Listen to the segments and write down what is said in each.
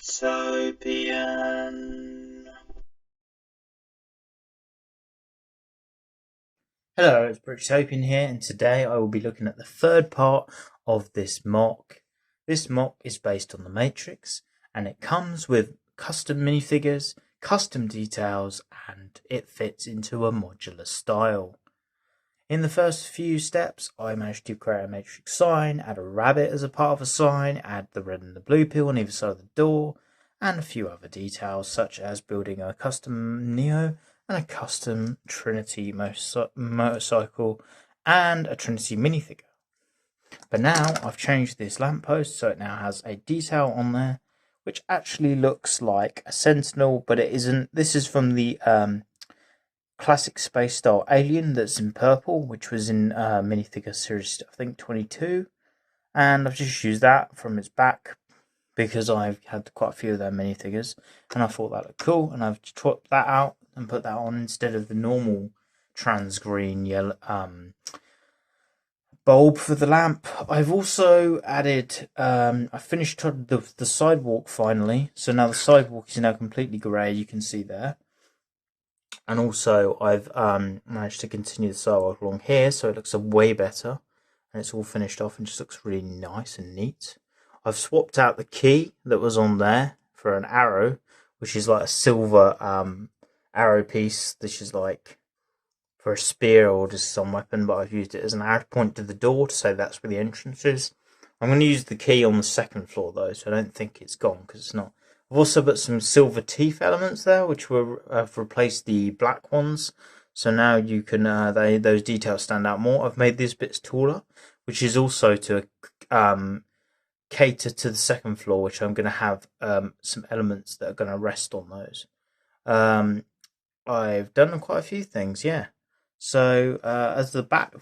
Brictopian. Hello, it's Brictopian here, and today I will be looking at the third part of this MOC. This MOC is based on the Matrix, and it comes with custom minifigures, custom details, and it fits into a modular style. In the first few steps, I managed to create a matrix sign, add a rabbit as a part of a sign, add the red and the blue pill on either side of the door, and a few other details such as building a custom Neo and a custom Trinity motorcycle and a Trinity minifigure. But now I've changed this lamppost so it now has a detail on there which actually looks like a sentinel, but it isn't. This is from the classic space style alien that's in purple, which was in minifigure series I think 22, and I've just used that from its back because I've had quite a few of their minifigures and I thought that looked cool, and I've swapped that out and put that on instead of the normal trans green yellow bulb for the lamp. I've also added I finished the sidewalk finally, so now the sidewalk is now completely grey, you can see there. And also I've managed to continue the sidewalk along here so it looks way better, and it's all finished off and just looks really nice and neat. I've swapped out the key that was on there for an arrow, which is like a silver arrow piece. This is like for a spear or just some weapon, but I've used it as an arrow to point to the door to say that's where the entrance is. I'm going to use the key on the second floor though, so I don't think it's gone because it's not. I've also put some silver teeth elements there, which have replaced the black ones. So now you can those details stand out more. I've made these bits taller, which is also to cater to the second floor, which I'm going to have some elements that are going to rest on those. I've done quite a few things, yeah. So as the back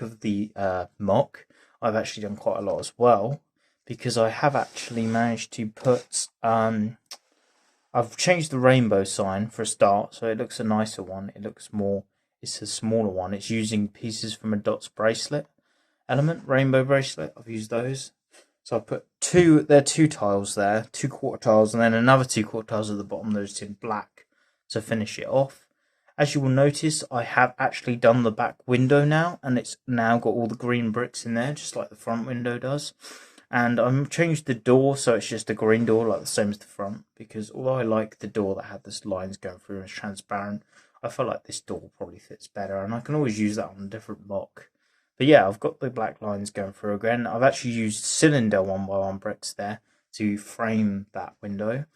of the MOC, I've actually done quite a lot as well, because I have actually managed to put I've changed the rainbow sign for a start, so it looks a nicer one. It's a smaller one. It's using pieces from a dots bracelet element, rainbow bracelet. I've used those. So I put two tiles there, 2/4 tiles, and then another 2/4 tiles at the bottom, those in black to finish it off. As you will notice, I have actually done the back window now, and it's now got all the green bricks in there, just like the front window does. And I've changed the door so it's just a green door, like the same as the front, because although I like the door that had this lines going through and it's transparent, I feel like this door probably fits better, and I can always use that on a different MOC. But yeah, I've got the black lines going through again. I've actually used cylinder 1x1 bricks there to frame that window.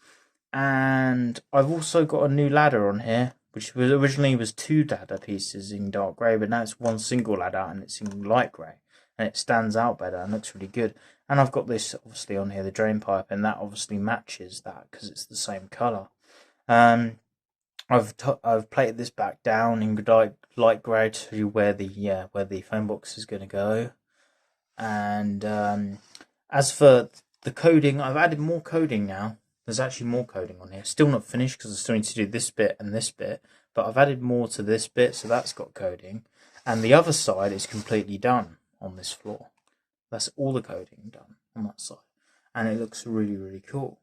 And I've also got a new ladder on here, which was originally was 2 ladder pieces in dark grey, but now it's one single ladder and it's in light grey, and it stands out better and looks really good. And I've got this obviously on here, the drain pipe, and that obviously matches that because it's the same colour. I've plated this back down in light grey to where the phone box is going to go. And as for the coding, I've added more coding now. There's actually more coding on here. Still not finished because I still need to do this bit and this bit, but I've added more to this bit, so that's got coding. And the other side is completely done on this floor. That's all the coding done on that side, and it looks really, really cool.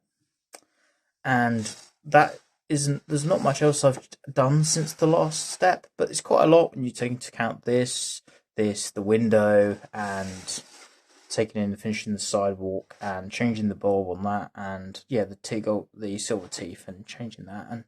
And there's not much else I've done since the last step, but it's quite a lot when you take into account the window, and taking in and finishing the sidewalk and changing the bulb on that, and yeah, the silver teeth and changing that.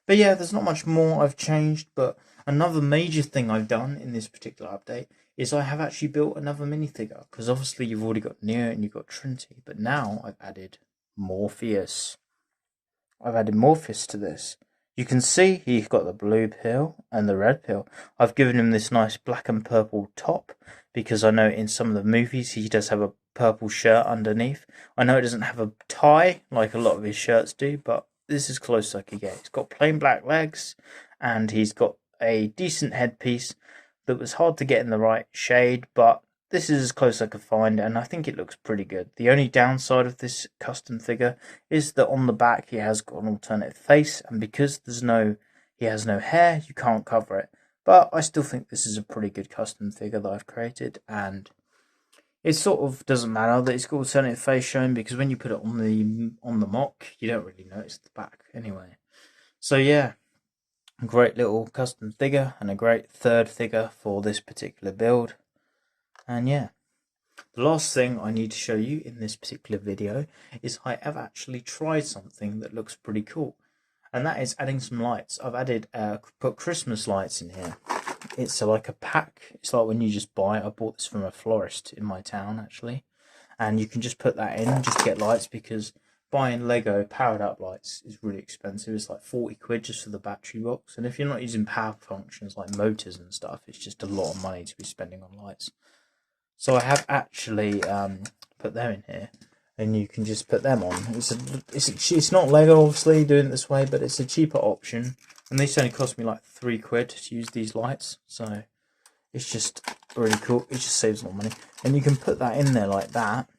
But yeah, there's not much more I've changed. But another major thing I've done in this particular update is I have actually built another minifigure, because obviously you've already got Neo and you've got Trinity, but now I've added Morpheus. I've added Morpheus to this. You can see he's got the blue pill and the red pill. I've given him this nice black and purple top because I know in some of the movies he does have a purple shirt underneath. I know it doesn't have a tie like a lot of his shirts do, but this is close I could get. He's got plain black legs, and he's got a decent headpiece that was hard to get in the right shade, but this is as close as I could find, and I think it looks pretty good. The only downside of this custom figure is that on the back he has got an alternative face, and because he has no hair, you can't cover it. But I still think this is a pretty good custom figure that I've created, and it sort of doesn't matter that it's got alternative face shown, because when you put it on the MOC, you don't really notice the back anyway. So yeah, a great little custom figure and a great third figure for this particular build. And yeah, the last thing I need to show you in this particular video is I have actually tried something that looks pretty cool, and that is adding some lights. I've added put Christmas lights in here. It's like a pack. It's like when you just buy it. I bought this from a florist in my town actually, and you can just put that in just to get lights, because buying Lego powered up lights is really expensive. It's like 40 quid just for the battery box, and if you're not using power functions like motors and stuff, it's just a lot of money to be spending on lights. So I have actually put them in here, and you can just put them on. It's not Lego obviously doing it this way, but it's a cheaper option, and these only cost me like 3 quid to use these lights, so it's just really cool. It just saves a lot of money, and you can put that in there like that,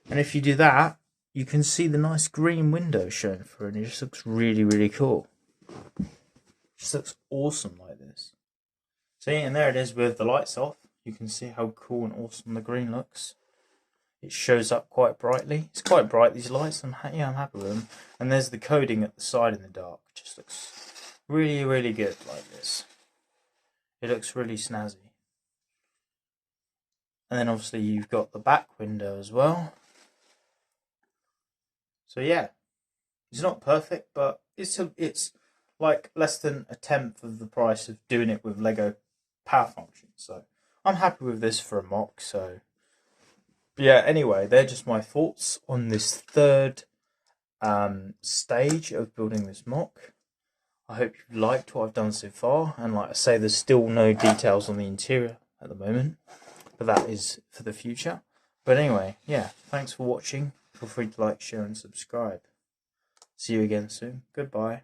and if you do that, you can see the nice green window showing through, and it just looks really, really cool. It just looks awesome like this. See, and there it is with the lights off. You can see how cool and awesome the green looks. It shows up quite brightly. It's quite bright, these lights. I'm happy with them. And there's the coding at the side in the dark. It just looks really, really good like this. It looks really snazzy. And then obviously you've got the back window as well. So yeah, it's not perfect, but it's like less than a tenth of the price of doing it with Lego power functions. So I'm happy with this for a MOC. So yeah, anyway, they're just my thoughts on this third stage of building this MOC. I hope you've liked what I've done so far, and like I say, there's still no details on the interior at the moment, but that is for the future. But anyway, yeah, thanks for watching. Feel free to like, share and subscribe. See you again soon. Goodbye.